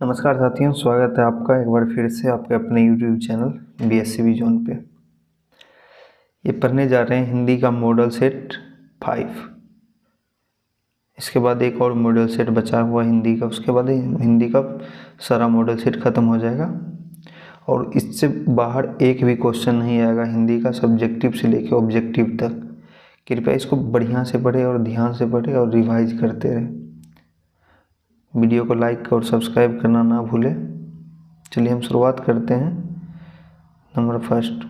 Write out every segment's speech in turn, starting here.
नमस्कार साथियों, स्वागत है आपका एक बार फिर से आपके अपने YouTube चैनल BSc विजन पे। ये पढ़ने जा रहे हैं हिंदी का मॉडल सेट 5। इसके बाद एक और मॉडल सेट बचा हुआ हिंदी का, उसके बाद हिंदी का सारा मॉडल सेट ख़त्म हो जाएगा और इससे बाहर एक भी क्वेश्चन नहीं आएगा हिंदी का, सब्जेक्टिव से लेकर ऑब्जेक्टिव तक। कृपया इसको बढ़िया से पढ़े और ध्यान से पढ़े और रिवाइज करते रहे। वीडियो को लाइक और सब्सक्राइब करना ना भूलें। चलिए हम शुरुआत करते हैं। नंबर फर्स्ट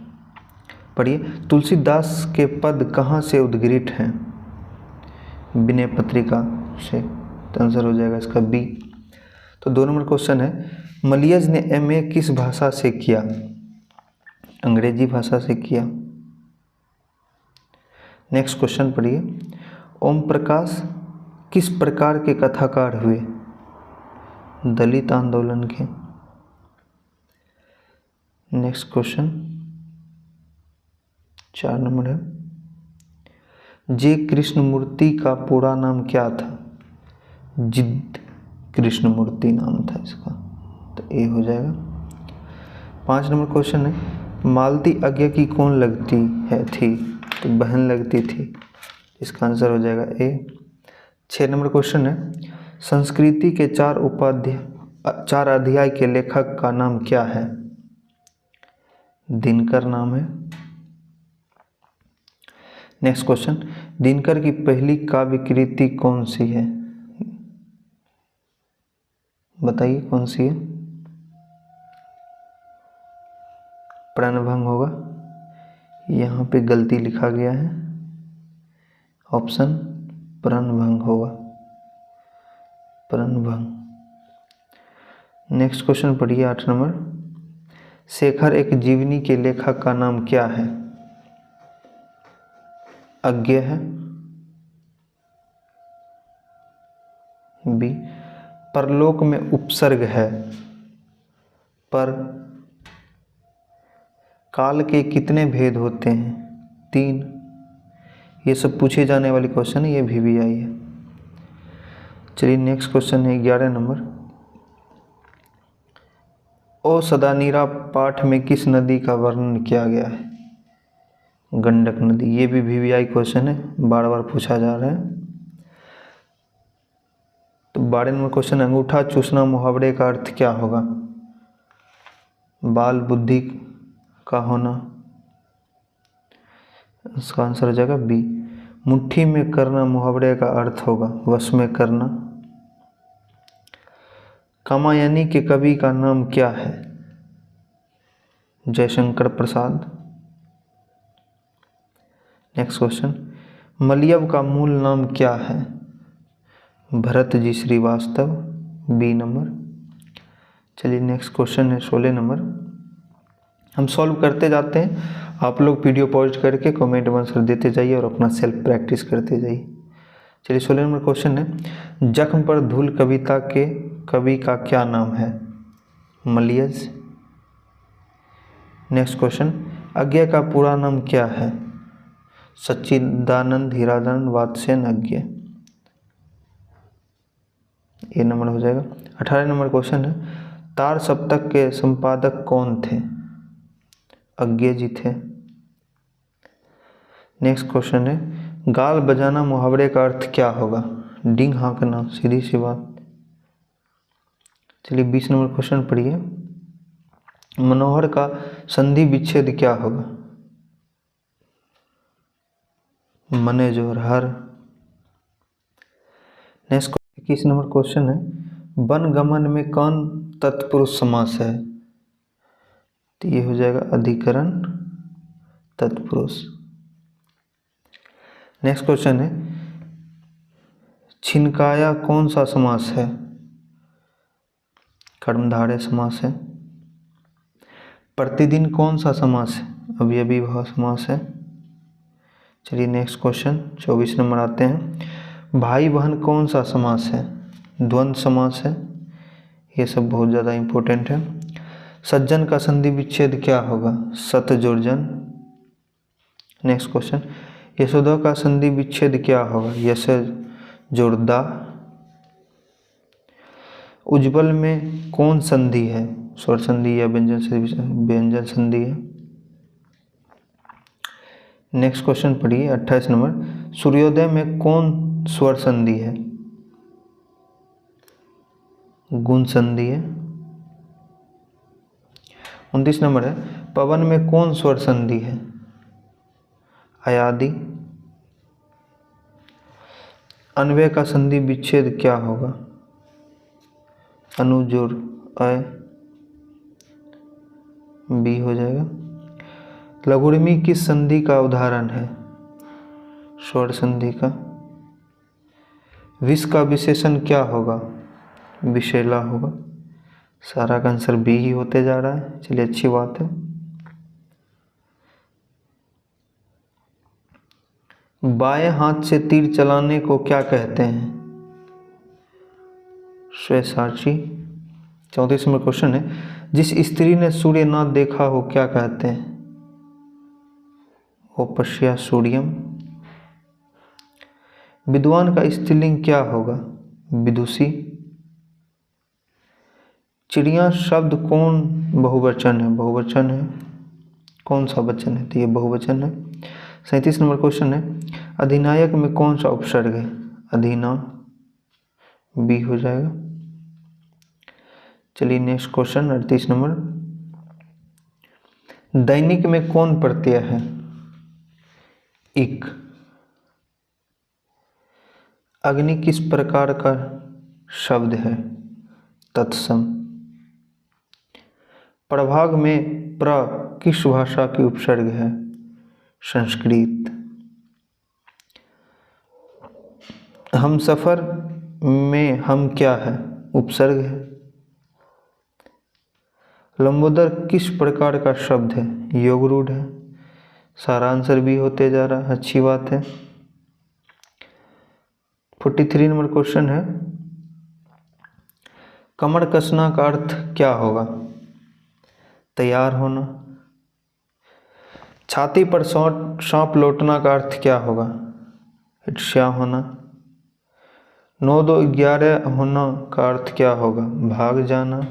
पढ़िए, तुलसीदास के पद कहाँ से उद्गृत हैं? विनय पत्रिका से। तो आंसर हो जाएगा इसका बी। तो 2 नंबर क्वेश्चन है, मलियज ने MA किस भाषा से किया? अंग्रेजी भाषा से किया। नेक्स्ट क्वेश्चन पढ़िए, ओम प्रकाश किस प्रकार के कथाकार हुए? दलित आंदोलन के। नेक्स्ट क्वेश्चन 4 नंबर है, जे कृष्णमूर्ति का पूरा नाम क्या था? जिद कृष्णमूर्ति नाम था इसका, तो ए हो जाएगा। 5 नंबर क्वेश्चन है, मालती आज्ञा की कौन लगती है थी? तो बहन लगती थी, इसका आंसर हो जाएगा ए। 6 नंबर क्वेश्चन है, संस्कृति के 4 अध्याय के लेखक का नाम क्या है? दिनकर नाम है। नेक्स्ट क्वेश्चन, दिनकर की पहली काव्य कृति कौन सी है? बताइए कौन सी है? प्रणभंग होगा, यहाँ पे गलती लिखा गया है, ऑप्शन प्रणभंग होगा, प्रणभंग। नेक्स्ट क्वेश्चन पढ़िए 8 नंबर, शेखर एक जीवनी के लेखक का नाम क्या है? अज्ञेय है, बी। परलोक में उपसर्ग है, पर काल के कितने भेद होते हैं? 3। ये सब पूछे जाने वाले क्वेश्चन है, ये भी आई है। चलिए नेक्स्ट क्वेश्चन है 11 नंबर, ओ सदानीरा पाठ में किस नदी का वर्णन किया गया है? गंडक नदी। ये भी VVI क्वेश्चन है, बार बार पूछा जा रहा है। तो 12 नंबर क्वेश्चन, अंगूठा चूसना मुहावरे का अर्थ क्या होगा? बाल बुद्धि का होना, इसका आंसर हो जाएगा बी। मुट्ठी में करना मुहावरे का अर्थ होगा वश में करना। कामायनी के कवि का नाम क्या है? जयशंकर प्रसाद। नेक्स्ट क्वेश्चन, मलयव का मूल नाम क्या है? Bharat ji Srivastava, B number. चलिए नेक्स्ट क्वेश्चन है 16 नंबर, हम सॉल्व करते जाते हैं, आप लोग वीडियो पॉज करके कमेंट में आंसर देते जाइए और अपना सेल्फ प्रैक्टिस करते जाइए। चलिए 16 नंबर क्वेश्चन है, जख्म पर धूल कविता के कवि का क्या नाम है? मलियज। नेक्स्ट क्वेश्चन, अज्ञेय का पूरा नाम क्या है? सच्चिदानंद हीरानंद वात्स्ययन अज्ञेय, ये नंबर हो जाएगा। 18 नंबर क्वेश्चन है, तार सप्तक के संपादक कौन थे? अज्ञेय जी थे। नेक्स्ट क्वेश्चन है, गाल बजाना मुहावरे का अर्थ क्या होगा? डींग हाँकना, सीधी सी बात। चलिए 20 नंबर क्वेश्चन पढ़िए, मनोहर का संधि विच्छेद क्या होगा? मने जोर हर। नेक्स्ट 21 नंबर क्वेश्चन है, वनगमन में कौन तत्पुरुष समास है? तो ये हो जाएगा अधिकरण तत्पुरुष। नेक्स्ट क्वेश्चन है, छिनकाया कौन सा समास है? कर्मधारय समास है। प्रतिदिन कौन सा समास है? अवयवी भाव समास है। चलिए नेक्स्ट क्वेश्चन 24 नंबर आते हैं, भाई बहन कौन सा समास है? द्वंद्व समास है। ये सब बहुत ज़्यादा इम्पोर्टेंट है। सज्जन का संधि विच्छेद क्या होगा? सत जोड़ जन। नेक्स्ट क्वेश्चन, यशोदा का संधि विच्छेद क्या होगा? यश जोड़ दा। उज्ज्वल में कौन संधि है, स्वर संधि या व्यंजन संधि है। नेक्स्ट क्वेश्चन पढ़िए 28 नंबर, सूर्योदय में कौन स्वर संधि है, गुण संधि है। 29 नंबर है, पवन में कौन स्वर संधि है, अयादि। अन्वय का संधि विच्छेद क्या होगा, अनुजोर अय, बी हो जाएगा। लघुड़मी किस संधि का उदाहरण है, स्वर संधि का। विष का विशेषण क्या होगा, विषैला होगा। सारा का आंसर बी ही होते जा रहा है, चलिए अच्छी बात है। बाएं हाथ से तीर चलाने को क्या कहते हैं, स्वैसाची। 34 नंबर क्वेश्चन है, जिस स्त्री ने सूर्य ना देखा हो क्या कहते हैं, ओपश्या सूर्यम। विद्वान का स्त्रीलिंग क्या होगा, विदुषी। चिड़िया शब्द कौन बहुवचन है, बहुवचन है। कौन सा वचन है, तो ये बहुवचन है। 37 नंबर क्वेश्चन है, अधिनायक में कौन सा उपसर्ग है, अधिना, बी हो जाएगा। चलिए नेक्स्ट क्वेश्चन 38 नंबर, दैनिक में कौन प्रत्यय है, इक। अग्नि किस प्रकार का शब्द है, तत्सम। प्रभाग में प्र किस भाषा की उपसर्ग है, संस्कृत। हम सफर में हम क्या है, उपसर्ग है। लंबोदर किस प्रकार का शब्द है, योगरूढ़ है। सारा आंसर भी होते जा रहा है, अच्छी बात है। 43 नंबर क्वेश्चन है, कमर कसना का अर्थ क्या होगा, तैयार होना। छाती पर सांप लौटना का अर्थ क्या होगा, ईर्ष्या होना। 9 2 11 होना का अर्थ क्या होगा, भाग जाना।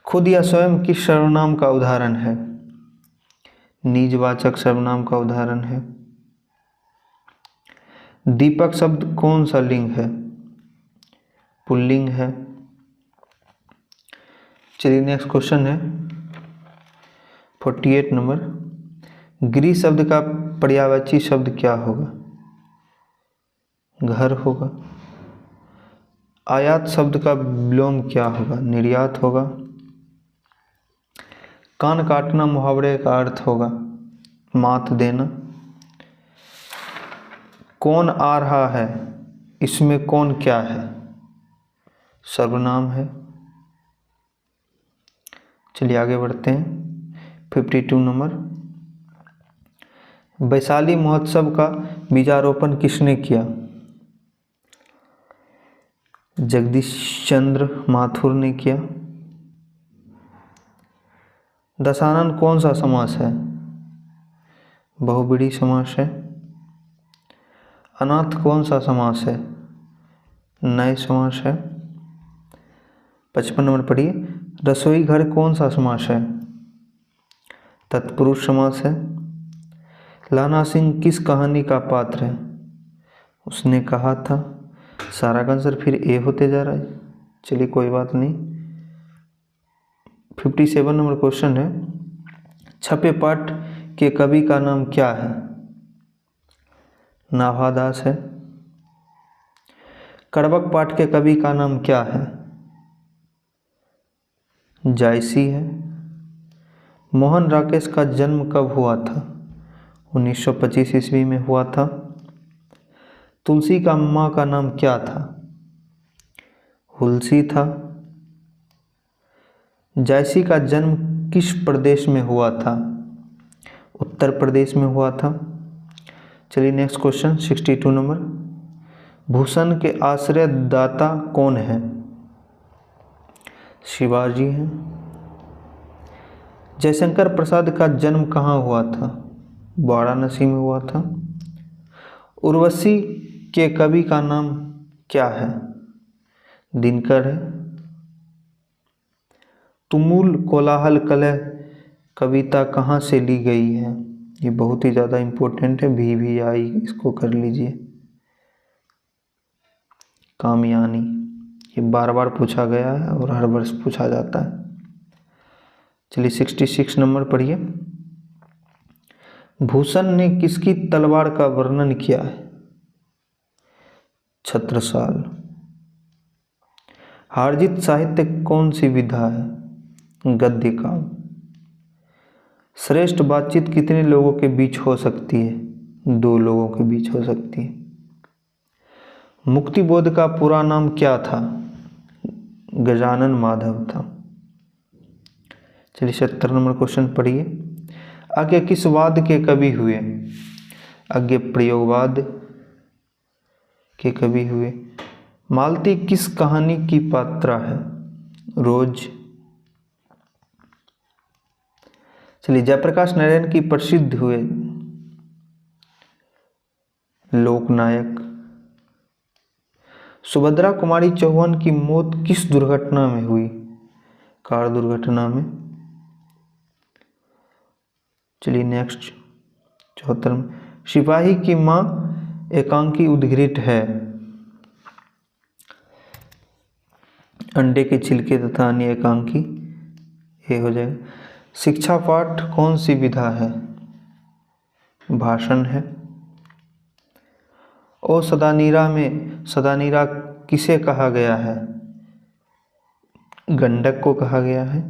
खुद या स्वयं किस सर्वनाम का उदाहरण है, निजवाचक सर्वनाम का उदाहरण है। दीपक शब्द कौन सा लिंग है, पुल्लिंग है। चलिए नेक्स्ट क्वेश्चन है 48 नंबर, गृह शब्द का पर्यायवाची शब्द क्या होगा, घर होगा। आयात शब्द का विलोम क्या होगा, निर्यात होगा। कान काटना मुहावरे का अर्थ होगा, मात देना। कौन आ रहा है, इसमें कौन क्या है, सर्वनाम है। चलिए आगे बढ़ते हैं 52 नंबर, वैशाली महोत्सव का बीजारोपण किसने किया, जगदीश चंद्र माथुर ने किया। दशानन कौन सा समास है, बहुब्रीहि समास है। अनाथ कौन सा समास है, नए समास है। 55 नंबर पढ़िए, रसोई घर कौन सा समास है, तत्पुरुष समास है। लाना सिंह किस कहानी का पात्र है, उसने कहा था। सारा का आंसर फिर ए होते जा रहा है, चलिए कोई बात नहीं। 57 नंबर क्वेश्चन है, छपे पाठ के कवि का नाम क्या है, नाभादास है। करवक पाठ के कवि का नाम क्या है, जायसी है। मोहन राकेश का जन्म कब हुआ था, 1925 ईस्वी में हुआ था। तुलसी का माँ का नाम क्या था, हुलसी था। जायसी का जन्म किस प्रदेश में हुआ था, उत्तर प्रदेश में हुआ था। चलिए नेक्स्ट क्वेश्चन 62 नंबर, भूषण के आश्रय दाता कौन है, शिवाजी हैं। जयशंकर प्रसाद का जन्म कहाँ हुआ था, वाराणसी में हुआ था। उर्वशी के कवि का नाम क्या है, दिनकर है। तुमुल कोलाहल कलह कविता कहाँ से ली गई है? ये बहुत ही ज़्यादा इम्पोर्टेंट है, VVI इसको कर लीजिए। कामयानी, ये बार बार पूछा गया है और हर वर्ष पूछा जाता है। चलिए 66 नंबर पढ़िए। भूषण ने किसकी तलवार का वर्णन किया है? छत्रसाल। हारजीत साहित्य कौन सी विधा है? गद्य काव्य। श्रेष्ठ बातचीत कितने लोगों के बीच हो सकती है? 2 लोगों के बीच हो सकती है। मुक्तिबोध का पूरा नाम क्या था? गजानन माधव था। चलिए 70 नंबर क्वेश्चन पढ़िए। आगे किस वाद के कवि हुए? आगे प्रयोगवाद के कवि हुए। मालती किस कहानी की पात्रा है? रोज। चलिए जयप्रकाश नारायण की प्रसिद्ध हुए लोकनायक। सुभद्रा कुमारी चौहान की मौत किस दुर्घटना में हुई? कार दुर्घटना में। चलिए नेक्स्ट 74 में। सिपाही की मां एकांकी उद्घृत है। अंडे के छिलके तथा अन्य एकांकी, ये हो जाएगा। शिक्षा पाठ कौन सी विधा है? भाषण है। ओ सदानीरा में सदानीरा किसे कहा गया है? गंडक को कहा गया है।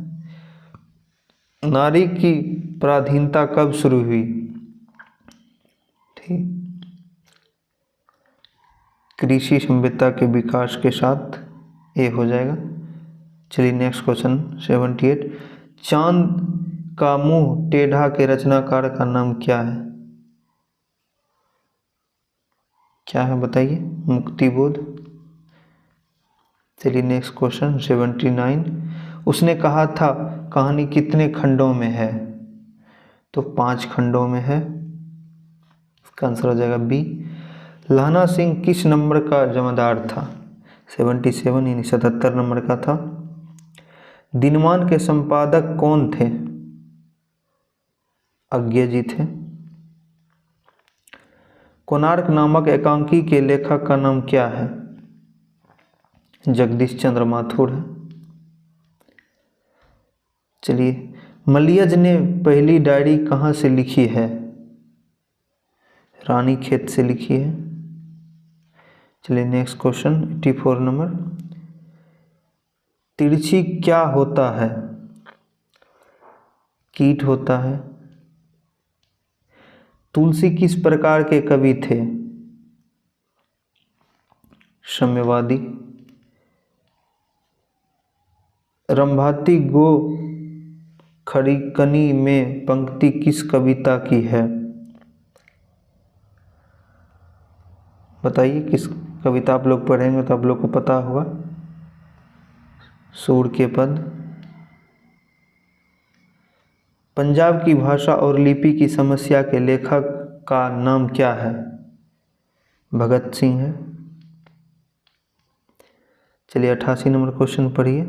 नारी की पराधीनता कब शुरू हुई? ठीक, कृषि सभ्यता के विकास के साथ, ये हो जाएगा। चलिए नेक्स्ट क्वेश्चन 78। चांद का मुंह टेढ़ा के रचनाकार का नाम क्या है? क्या है बताइए? मुक्तिबोध। चलिए नेक्स्ट क्वेश्चन 79। उसने कहा था कहानी कितने खंडों में है? तो 5 खंडों में है। इसका आंसर हो जाएगा बी। लहना सिंह किस नंबर का जमादार था? 77 यानी 77 नंबर का था। दिनमान के संपादक कौन थे? अज्ञे जी थे। कोणार्क नामक एकांकी के लेखक का नाम क्या है? जगदीश चंद्र माथुर है। चलिए मलियज ने पहली डायरी कहाँ से लिखी है? रानीखेत से लिखी है। चलिए नेक्स्ट क्वेश्चन 84 नंबर। तिरछी क्या होता है? कीट होता है। तुलसी किस प्रकार के कवि थे? साम्यवादी। रंभाती गो खड़ीकनी में पंक्ति किस कविता की है? बताइए किस कविता, आप लोग पढ़ेंगे तो आप लोग को पता होगा। सूर के पद। पंजाब की भाषा और लिपि की समस्या के लेखक का नाम क्या है? भगत सिंह है। चलिए 88 नंबर क्वेश्चन पढ़िए।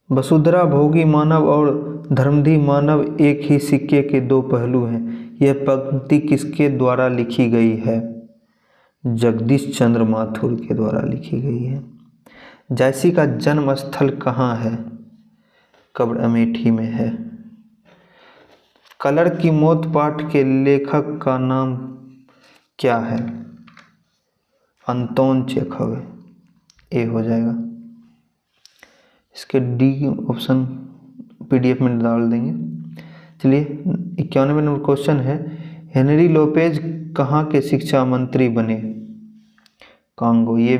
वसुंधरा भोगी मानव और धर्मधी मानव एक ही सिक्के के 2 पहलू हैं। यह पंक्ति किसके द्वारा लिखी गई है? जगदीश चंद्र माथुर के द्वारा लिखी गई है। जयसी का जन्म स्थल कहाँ है? कब्र अमेठी में है। कलर की मौत पाठ के लेखक का नाम क्या है? Anton Chekhov. ये हो जाएगा। इसके डी ऑप्शन PDF में डाल देंगे। चलिए 91 नंबर क्वेश्चन है। हेनरी लोपेज कहाँ के शिक्षा मंत्री बने? कांगो। ये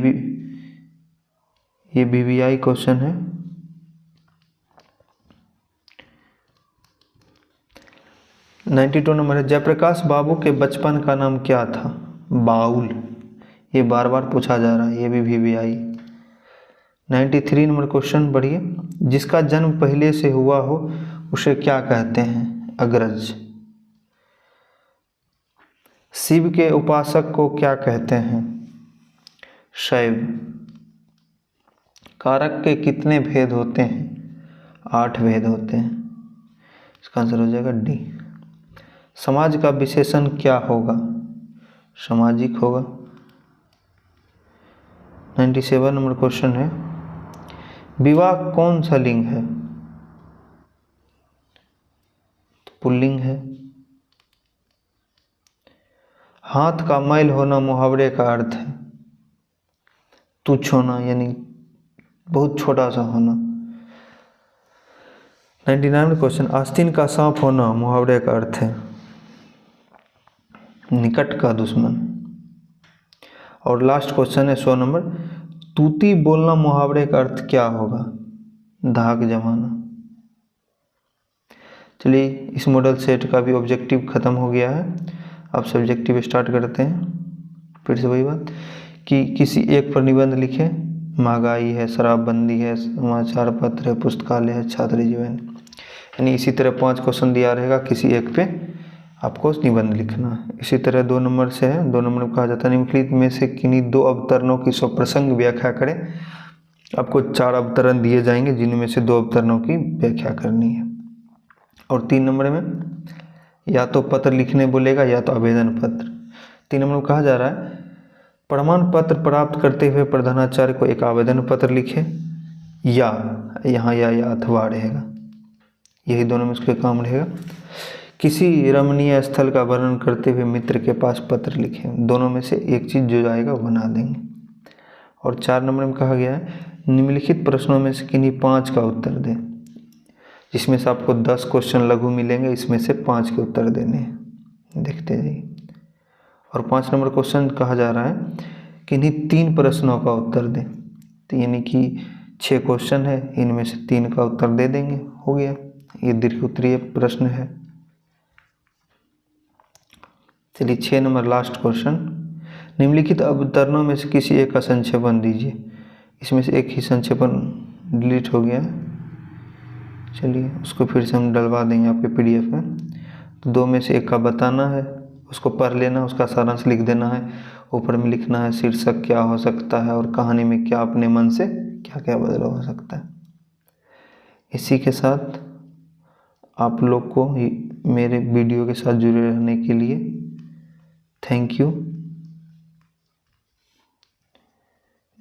VVI क्वेश्चन है। नाइन्टी 92 नंबर है। जयप्रकाश बाबू के बचपन का नाम क्या था? बाउल। ये बार बार पूछा जा रहा है, ये भी VVI। 93 नंबर क्वेश्चन बढ़िए। जिसका जन्म पहले से हुआ हो उसे क्या कहते हैं? अग्रज। शिव के उपासक को क्या कहते हैं? शैव। कारक के कितने भेद होते हैं? 8 भेद होते हैं। इसका आंसर हो जाएगा डी। समाज का विशेषण क्या होगा? सामाजिक होगा। 97 नंबर क्वेश्चन है, विवाह कौन सा लिंग है? तो पुल्लिंग है। हाथ का मैल होना मुहावरे का अर्थ है? तुच्छ होना, यानी बहुत छोटा सा होना। 99 क्वेश्चन, आस्तीन का सांप होना मुहावरे का अर्थ है? निकट का दुश्मन। और लास्ट क्वेश्चन है 100 नंबर, तूती बोलना मुहावरे का अर्थ क्या होगा? धाक जमाना। चलिए, इस मॉडल सेट का भी ऑब्जेक्टिव खत्म हो गया है। अब सब्जेक्टिव स्टार्ट करते हैं। फिर से वही बात कि किसी एक पर निबंध लिखे। महंगाई है, शराबबंदी है, समाचार पत्र है, पुस्तकालय है, छात्र जीवन। यानी इसी तरह 5 क्वेश्चन दिया रहेगा, किसी एक पे आपको निबंध लिखना है। इसी तरह 2 नंबर से है। 2 नंबर में कहा जाता है, निम्नलिखित में से किन्हीं 2 अवतरणों की स्वप्रसंग व्याख्या करें। आपको 4 अवतरण दिए जाएंगे, जिनमें से 2 अवतरणों की व्याख्या करनी है। और 3 नंबर में या तो पत्र लिखने बोलेगा या तो आवेदन पत्र। 3 नंबर में कहा जा रहा है, प्रमाण पत्र प्राप्त करते हुए प्रधानाचार्य को एक आवेदन पत्र लिखे, या यहाँ या अथवा रहेगा, यही दोनों में उसके काम रहेगा। किसी रमणीय स्थल का वर्णन करते हुए मित्र के पास पत्र लिखे। दोनों में से एक चीज़ जो आएगा वो बना देंगे। और 4 नंबर में कहा गया है, निम्नलिखित प्रश्नों में से किन्हीं 5 का उत्तर दें, जिसमें से आपको 10 क्वेश्चन लघु मिलेंगे, इसमें से 5 के उत्तर देने हैं। देखते जाइए। और 5 नंबर क्वेश्चन कहा जा रहा है, किन्हीं 3 प्रश्नों का उत्तर दें। तो यानी कि 6 क्वेश्चन है, इनमें से 3 का उत्तर दे देंगे, हो गया। ये दीर्घ उत्तरीय प्रश्न है। चलिए 6 नंबर लास्ट क्वेश्चन, निम्नलिखित अवतरणों में से किसी एक का संक्षेपण दीजिए। इसमें से एक ही संक्षेपण डिलीट हो गया है। चलिए उसको फिर से हम डलवा देंगे आपके PDF में। तो 2 में से एक का बताना है, उसको पढ़ लेना, उसका सारांश लिख देना है। ऊपर में लिखना है शीर्षक क्या हो सकता है और कहानी में क्या अपने मन से क्या क्या बदलाव हो सकता है। इसी के साथ आप लोग को मेरे वीडियो के साथ जुड़े रहने के लिए थैंक यू।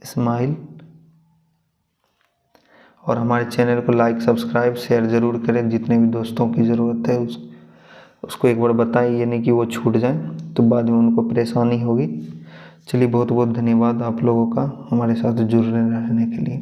स्माइल। और हमारे चैनल को लाइक, सब्सक्राइब, शेयर ज़रूर करें। जितने भी दोस्तों की ज़रूरत है उसको एक बार बताइए, यानी कि वो छूट जाए तो बाद में उनको परेशानी होगी। चलिए बहुत बहुत धन्यवाद आप लोगों का हमारे साथ जुड़े रहने के लिए।